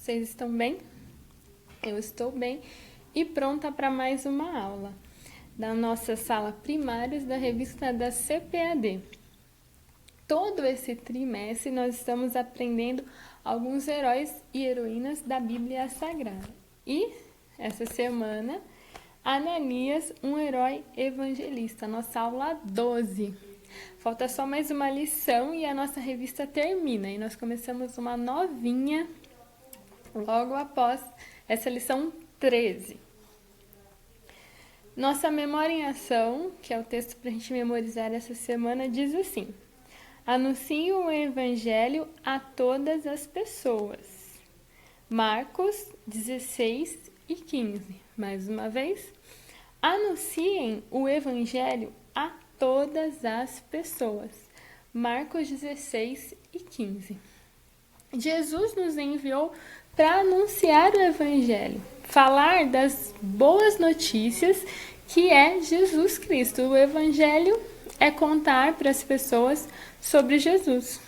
Vocês estão bem? Eu estou bem e pronta para mais uma aula da nossa sala primários da revista da CPAD. Todo esse trimestre nós estamos aprendendo alguns heróis e heroínas da Bíblia Sagrada. E essa semana, Ananias, um herói evangelista, nossa aula 12. Falta só mais uma lição e a nossa revista termina. E nós começamos uma novinha logo após essa lição 13. Nossa memória em ação, que é o texto para a gente memorizar essa semana, diz assim: anuncie o evangelho a todas as pessoas. Marcos 16 e 15. Mais uma vez, anunciem o evangelho a todas as pessoas. Marcos 16 e 15. Jesus nos enviou para anunciar o evangelho, falar das boas notícias que é Jesus Cristo. O evangelho é contar para as pessoas sobre Jesus.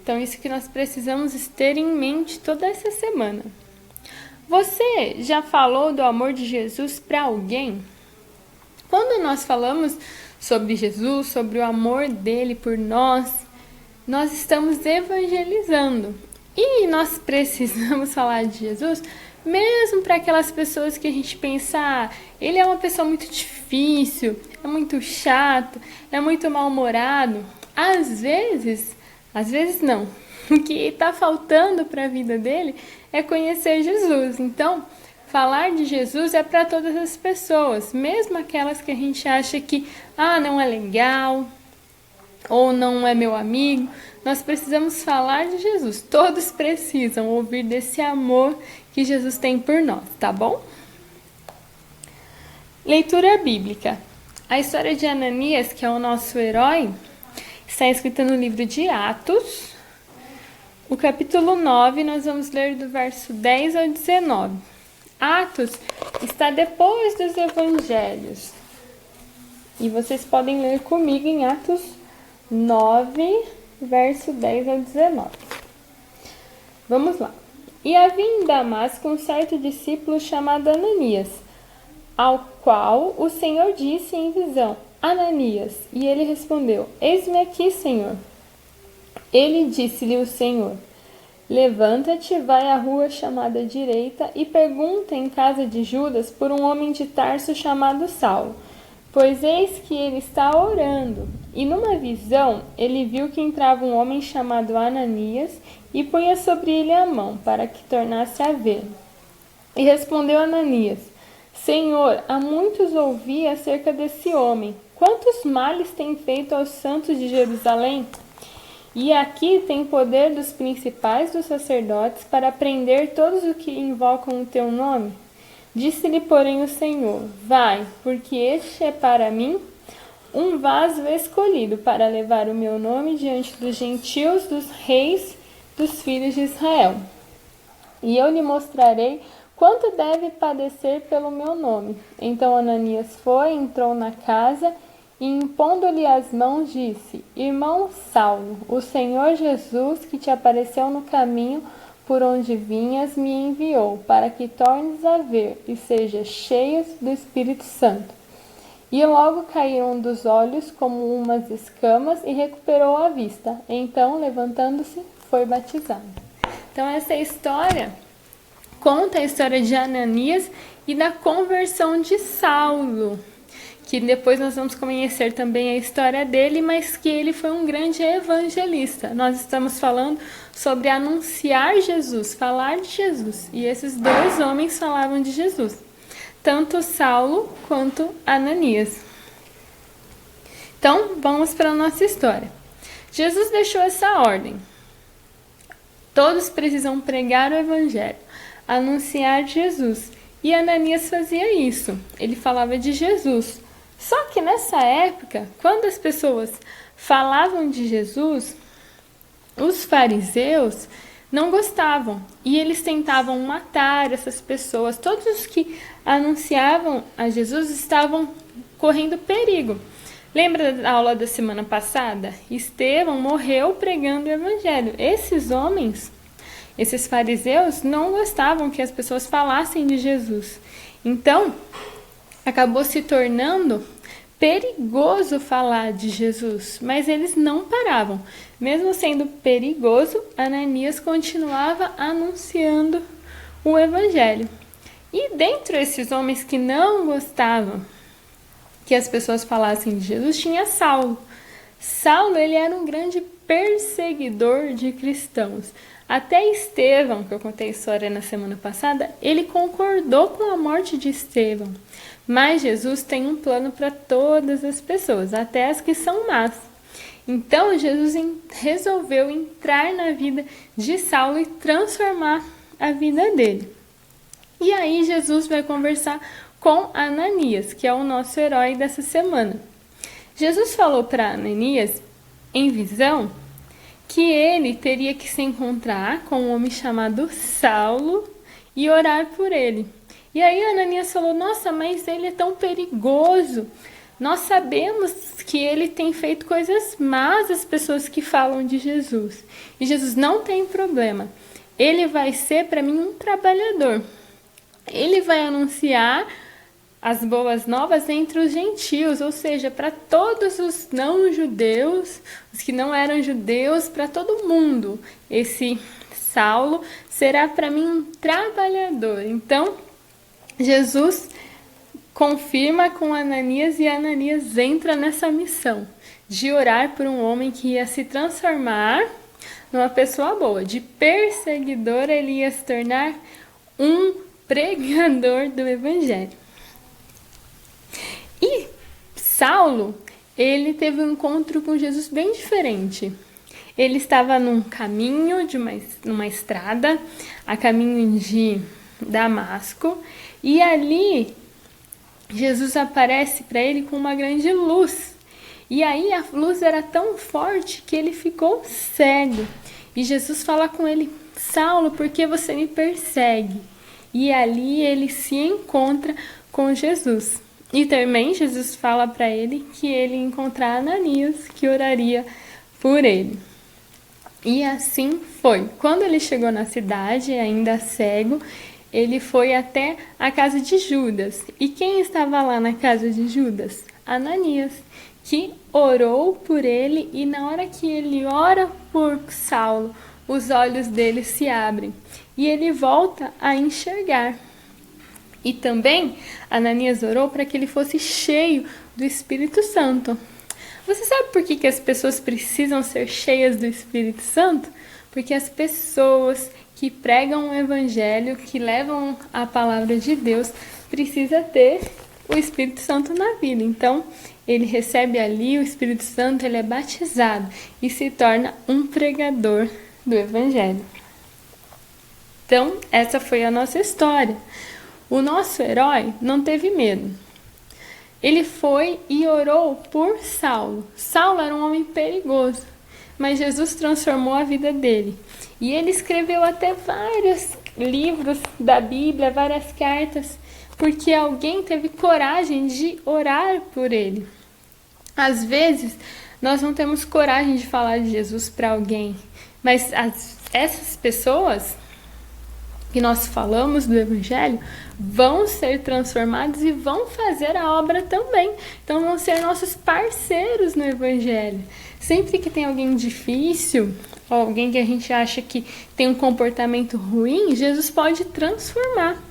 Então, isso que nós precisamos ter em mente toda essa semana. Você já falou do amor de Jesus para alguém? Quando nós falamos sobre Jesus, sobre o amor dele por nós estamos evangelizando. E nós precisamos falar de Jesus mesmo para aquelas pessoas que a gente pensa, ele é uma pessoa muito difícil, é muito chato, é muito mal-humorado. Às vezes não. O que está faltando para a vida dele é conhecer Jesus. Então, falar de Jesus é para todas as pessoas, mesmo aquelas que a gente acha que não é legal ou não é meu amigo. Nós precisamos falar de Jesus. Todos precisam ouvir desse amor que Jesus tem por nós, tá bom? Leitura bíblica. A história de Ananias, que é o nosso herói, está escrita no livro de Atos. O capítulo 9, nós vamos ler do verso 10 ao 19. Atos está depois dos evangelhos. E vocês podem ler comigo em Atos 9, verso 10 ao 19. Vamos lá. E havia em Damasco um certo discípulo chamado Ananias, ao qual o Senhor disse em visão: Ananias. E ele respondeu: eis-me aqui, Senhor. Ele disse-lhe o Senhor: levanta-te, vai à rua chamada direita e pergunta em casa de Judas por um homem de Tarso chamado Saulo, pois eis que ele está orando. E numa visão ele viu que entrava um homem chamado Ananias e punha sobre ele a mão, para que tornasse a ver. E respondeu Ananias: Senhor, há muitos ouvi acerca desse homem. Quantos males tem feito aos santos de Jerusalém? E aqui tem poder dos principais dos sacerdotes para prender todos os que invocam o teu nome. Disse-lhe, porém, o Senhor: vai, porque este é para mim um vaso escolhido para levar o meu nome diante dos gentios, dos reis, dos filhos de Israel. E eu lhe mostrarei quanto deve padecer pelo meu nome. Então Ananias foi, entrou na casa e, impondo-lhe as mãos, disse: Irmão Saulo, o Senhor Jesus, que te apareceu no caminho por onde vinhas, me enviou, para que tornes a ver e sejas cheios do Espírito Santo. E logo caíram dos olhos como umas escamas e recuperou a vista. Então, levantando-se, foi batizado. Então, essa história conta a história de Ananias e da conversão de Saulo, que depois nós vamos conhecer também a história dele, mas que ele foi um grande evangelista. Nós estamos falando sobre anunciar Jesus, falar de Jesus. E esses dois homens falavam de Jesus, tanto Saulo quanto Ananias. Então, vamos para a nossa história. Jesus deixou essa ordem: todos precisam pregar o evangelho, anunciar Jesus. E Ananias fazia isso, ele falava de Jesus. Só que nessa época, quando as pessoas falavam de Jesus, os fariseus não gostavam e eles tentavam matar essas pessoas. Todos os que anunciavam a Jesus estavam correndo perigo. Lembra da aula da semana passada? Estevão morreu pregando o evangelho. Esses homens, Esses fariseus não gostavam que as pessoas falassem de Jesus. Então, acabou se tornando perigoso falar de Jesus, mas eles não paravam. Mesmo sendo perigoso, Ananias continuava anunciando o evangelho. E dentre esses homens que não gostavam que as pessoas falassem de Jesus, tinha Saulo. Saulo, ele era um grande perseguidor de cristãos. Até Estevão, que eu contei a história na semana passada, ele concordou com a morte de Estevão. Mas Jesus tem um plano para todas as pessoas, até as que são más. Então, Jesus resolveu entrar na vida de Saulo e transformar a vida dele. E aí, Jesus vai conversar com Ananias, que é o nosso herói dessa semana. Jesus falou para Ananias, em visão, que ele teria que se encontrar com um homem chamado Saulo e orar por ele. E aí Ananias falou, nossa, mas ele é tão perigoso. Nós sabemos que ele tem feito coisas más às pessoas que falam de Jesus. E Jesus não tem problema. Ele vai ser para mim um trabalhador. Ele vai anunciar as boas novas entre os gentios, ou seja, para todos os não-judeus, os que não eram judeus, para todo mundo. Esse Saulo será para mim um trabalhador. Então, Jesus confirma com Ananias e Ananias entra nessa missão de orar por um homem que ia se transformar numa pessoa boa. De perseguidor, ele ia se tornar um pregador do evangelho. E Saulo, ele teve um encontro com Jesus bem diferente. Ele estava num caminho, numa estrada, a caminho de Damasco, e ali Jesus aparece para ele com uma grande luz. E aí a luz era tão forte que ele ficou cego. E Jesus fala com ele, Saulo, por que você me persegue? E ali ele se encontra com Jesus. E também Jesus fala para ele que ele ia encontrar Ananias, que oraria por ele. E assim foi. Quando ele chegou na cidade, ainda cego, ele foi até a casa de Judas. E quem estava lá na casa de Judas? Ananias, que orou por ele, e na hora que ele ora por Saulo, os olhos dele se abrem e ele volta a enxergar. E também Ananias orou para que ele fosse cheio do Espírito Santo. Você sabe por que as pessoas precisam ser cheias do Espírito Santo? Porque as pessoas que pregam o Evangelho, que levam a palavra de Deus, precisam ter o Espírito Santo na vida. Então, ele recebe ali o Espírito Santo, ele é batizado e se torna um pregador do Evangelho. Então, essa foi a nossa história. O nosso herói não teve medo. Ele foi e orou por Saulo. Saulo era um homem perigoso, mas Jesus transformou a vida dele. E ele escreveu até vários livros da Bíblia, várias cartas, porque alguém teve coragem de orar por ele. Às vezes, nós não temos coragem de falar de Jesus para alguém, mas essas pessoas que nós falamos do Evangelho vão ser transformados e vão fazer a obra também. Então vão ser nossos parceiros no Evangelho. Sempre que tem alguém difícil, ou alguém que a gente acha que tem um comportamento ruim, Jesus pode transformar.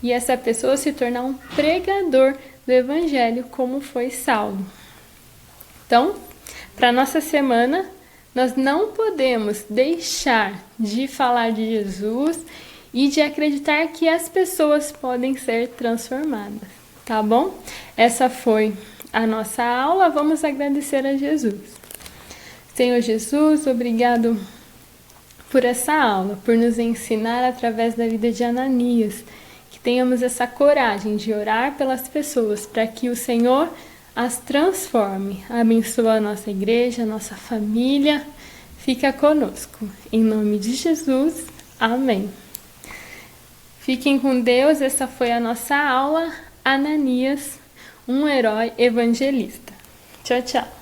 E essa pessoa se tornar um pregador do Evangelho, como foi Saulo. Então, para a nossa semana, nós não podemos deixar de falar de Jesus e de acreditar que as pessoas podem ser transformadas, tá bom? Essa foi a nossa aula, vamos agradecer a Jesus. Senhor Jesus, obrigado por essa aula, por nos ensinar através da vida de Ananias, que tenhamos essa coragem de orar pelas pessoas, para que o Senhor as transforme. Abençoa a nossa igreja, a nossa família, fica conosco. Em nome de Jesus, amém. Fiquem com Deus, essa foi a nossa aula, Ananias, um herói evangelista. Tchau, tchau.